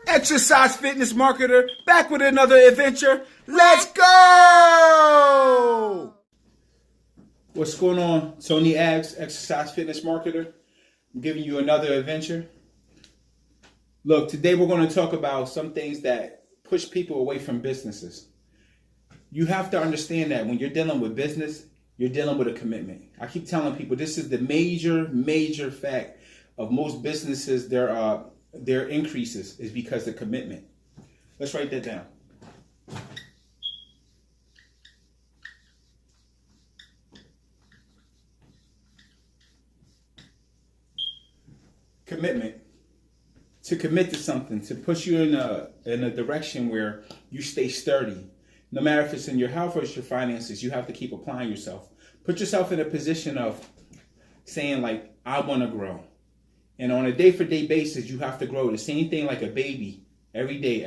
Exercise fitness marketer, back with another adventure. Let's go! What's going on? Tony Aggs, exercise fitness marketer. I'm giving you another adventure. Look, today we're going to talk about some things that push people away from businesses. You have to understand that when you're dealing with business, you're dealing with a commitment. I keep telling people this is the major fact of most businesses. Their increases is because of commitment. Let's write that down. Commitment. To commit to something, to push you in a direction where you stay sturdy. No matter if it's in your health or it's your finances, you have to keep applying yourself. Put yourself in a position of saying, like, I want to grow. And on a day-for-day basis, you have to grow. The same thing like a baby. Every day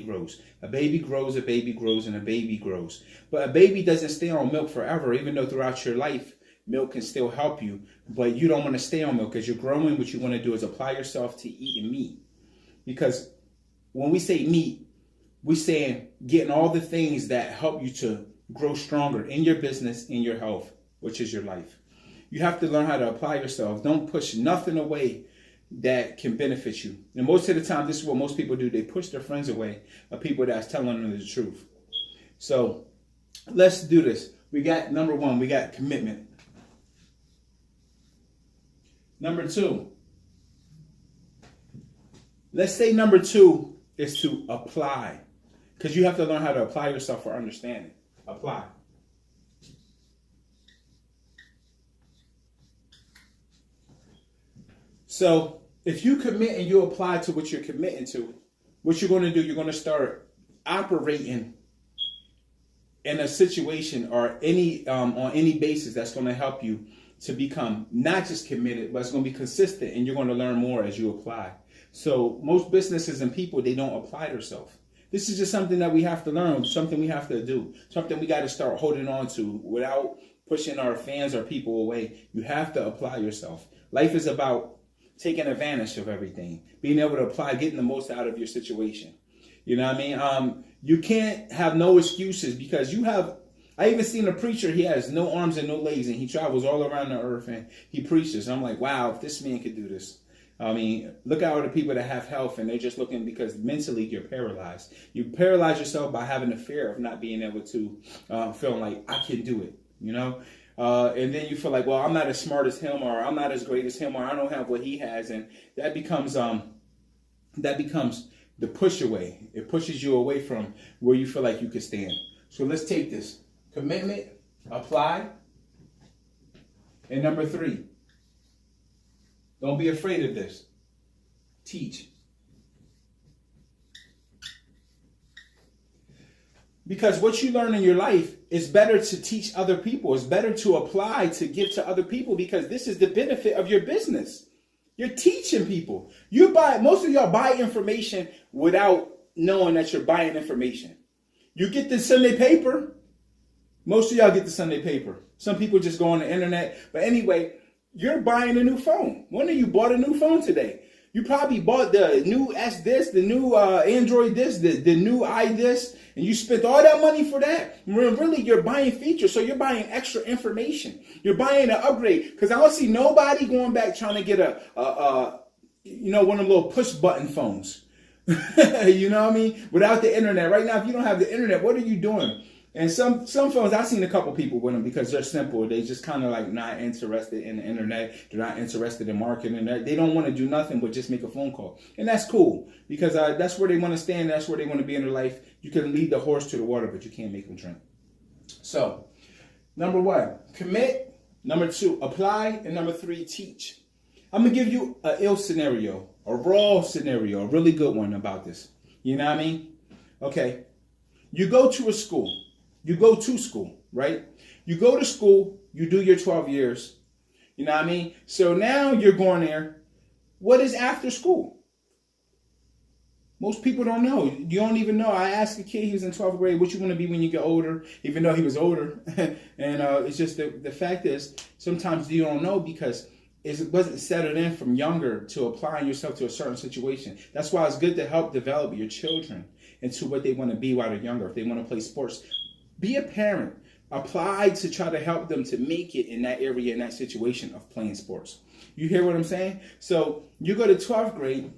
grows. A baby grows, and a baby grows. But a baby doesn't stay on milk forever, even though throughout your life, milk can still help you. But you don't want to stay on milk because you're growing. What you want to do is apply yourself to eating meat. Because when we say meat, we're saying getting all the things that help you to grow stronger in your business, in your health, which is your life. You have to learn how to apply yourself. Don't push nothing away that can benefit you. And most of the time, this is what most people do. They push their friends away of people that's telling them the truth. So let's do this. We got number one, we got commitment. Number two, let's say number two is to apply. Because you have to learn how to apply yourself for understanding. Apply. So if you commit and you apply to what you're committing to, what you're going to do, you're going to start operating in a situation or on any basis that's going to help you to become not just committed, but it's going to be consistent, and you're going to learn more as you apply. So most businesses and people, they don't apply themselves. This is just something that we have to learn, something we have to do, something we got to start holding on to without pushing our fans or people away. You have to apply yourself. Life is about taking advantage of everything, being able to apply, getting the most out of your situation. You know what I mean? You can't have no excuses because I even seen a preacher, he has no arms and no legs, and he travels all around the earth and he preaches. And I'm like, wow, if this man could do this. I mean, look at all the people that have health and they're just looking because mentally you're paralyzed. You paralyze yourself by having the fear of not being able to feel like I can do it, you know? And then you feel like, well, I'm not as smart as him, or I'm not as great as him, or I don't have what he has. And that becomes the push away. It pushes you away from where you feel like you could stand. So let's take this. Commitment, apply. And number three, don't be afraid of this. Teach. Because what you learn in your life is better to teach other people. It's better to apply, to give to other people, because this is the benefit of your business. You're teaching people. Most of y'all buy information without knowing that you're buying information. You get the Sunday paper. Most of y'all get the Sunday paper. Some people just go on the internet. But anyway, you're buying a new phone. One of you bought a new phone today. You probably bought the new S this, the new Android this, the new I this, and you spent all that money for that. Really, you're buying features, so you're buying extra information. You're buying an upgrade, because I don't see nobody going back trying to get one of them little push button phones. You know what I mean? Without the internet. Right now, if you don't have the internet, what are you doing? And some phones, I've seen a couple people with them because they're simple. They just kind of like not interested in the internet. They're not interested in marketing. They don't want to do nothing but just make a phone call. And that's cool, because that's where they want to stand. That's where they want to be in their life. You can lead the horse to the water, but you can't make them drink. So, number one, commit. Number two, apply. And number three, teach. I'm going to give you a ill scenario, a raw scenario, a really good one about this. You know what I mean? Okay. You go to a school. You go to school, right? You go to school, you do your 12 years. You know what I mean? So now you're going there. What is after school? Most people don't know. You don't even know. I asked a kid, he was in 12th grade, what you want to be when you get older, even though he was older. And it's just the fact is, sometimes you don't know because it wasn't settled in from younger to applying yourself to a certain situation. That's why it's good to help develop your children into what they want to be while they're younger. If they want to play sports, be a parent. Apply to try to help them to make it in that area, in that situation of playing sports. You hear what I'm saying? So you go to 12th grade,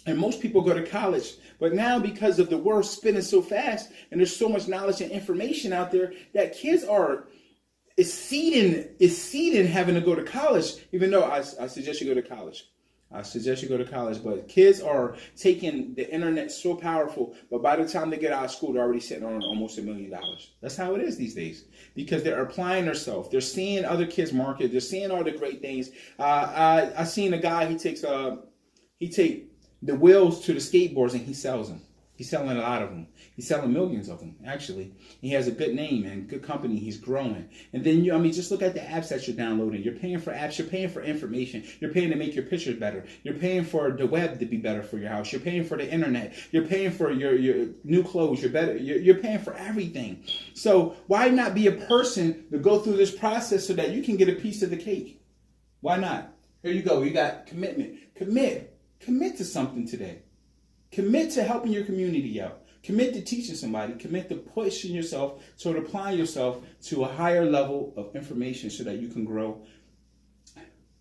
and most people go to college. But now, because of the world spinning so fast, and there's so much knowledge and information out there, that kids are exceeding having to go to college, even though I suggest you go to college. But kids are taking the internet so powerful, but by the time they get out of school, they're already sitting on almost $1 million. That's how it is these days, because they're applying themselves. They're seeing other kids market. They're seeing all the great things. I seen a guy, he take the wheels to the skateboards and he sells them. He's selling a lot of them. He's selling millions of them, actually. He has a good name and good company. He's growing. And then, just look at the apps that you're downloading. You're paying for apps. You're paying for information. You're paying to make your pictures better. You're paying for the web to be better for your house. You're paying for the internet. You're paying for your new clothes. You're paying for everything. So why not be a person to go through this process so that you can get a piece of the cake? Why not? Here you go. You got commitment. Commit to something today. Commit to helping your community out. Commit to teaching somebody. Commit to pushing yourself, to applying yourself to a higher level of information so that you can grow.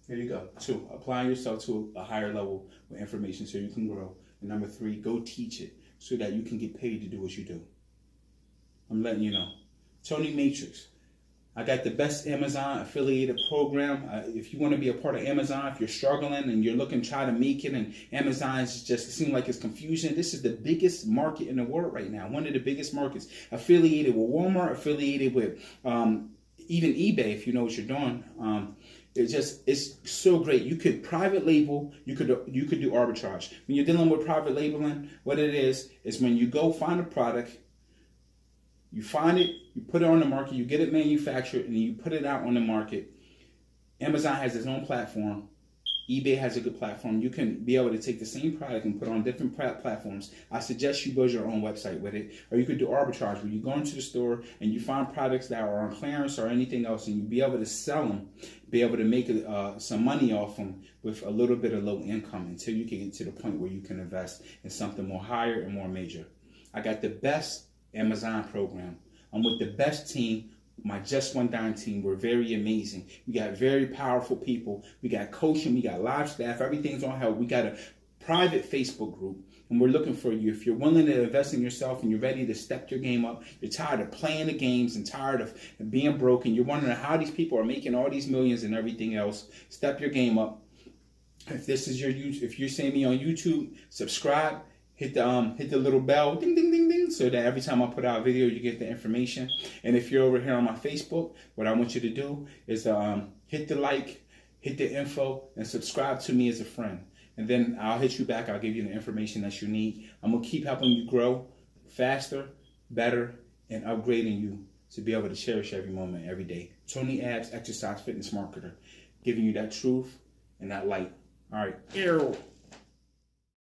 Here you go. 2, applying yourself to a higher level of information so you can grow. And number 3, go teach it so that you can get paid to do what you do. I'm letting you know. Tony Matrix. I got the best Amazon affiliated program. If you want to be a part of Amazon, if you're struggling and you're looking to try to make it, and Amazon just seems like it's confusion, this is the biggest market in the world right now. One of the biggest markets, affiliated with Walmart, affiliated with even eBay. If you know what you're doing, it's so great. You could private label. You could do arbitrage. When you're dealing with private labeling, what it is when you go find a product. You find it, you put it on the market, you get it manufactured, and then you put it out on the market. Amazon has its own platform. eBay has a good platform. You can be able to take the same product and put it on different platforms. I suggest you build your own website with it. Or you could do arbitrage, where you go into the store and you find products that are on clearance or anything else, and you be able to sell them, be able to make some money off them with a little bit of low income until you can get to the point where you can invest in something more higher and more major. I got the best Amazon program. I'm with the best team, my Just One Dime team. We're very amazing. We got very powerful people. We got coaching. We got live staff. Everything's on help. We got a private Facebook group, and we're looking for you. If you're willing to invest in yourself and you're ready to step your game up, you're tired of playing the games and tired of being broken, you're wondering how these people are making all these millions and everything else, step your game up. If this is if you're seeing me on YouTube, subscribe. Hit the little bell, ding, ding, ding, ding, so that every time I put out a video, you get the information. And if you're over here on my Facebook, what I want you to do is hit the like, hit the info, and subscribe to me as a friend. And then I'll hit you back. I'll give you the information that you need. I'm going to keep helping you grow faster, better, and upgrading you to be able to cherish every moment, every day. Tony Abs, Exercise Fitness Marketer, giving you that truth and that light. All right. Ew.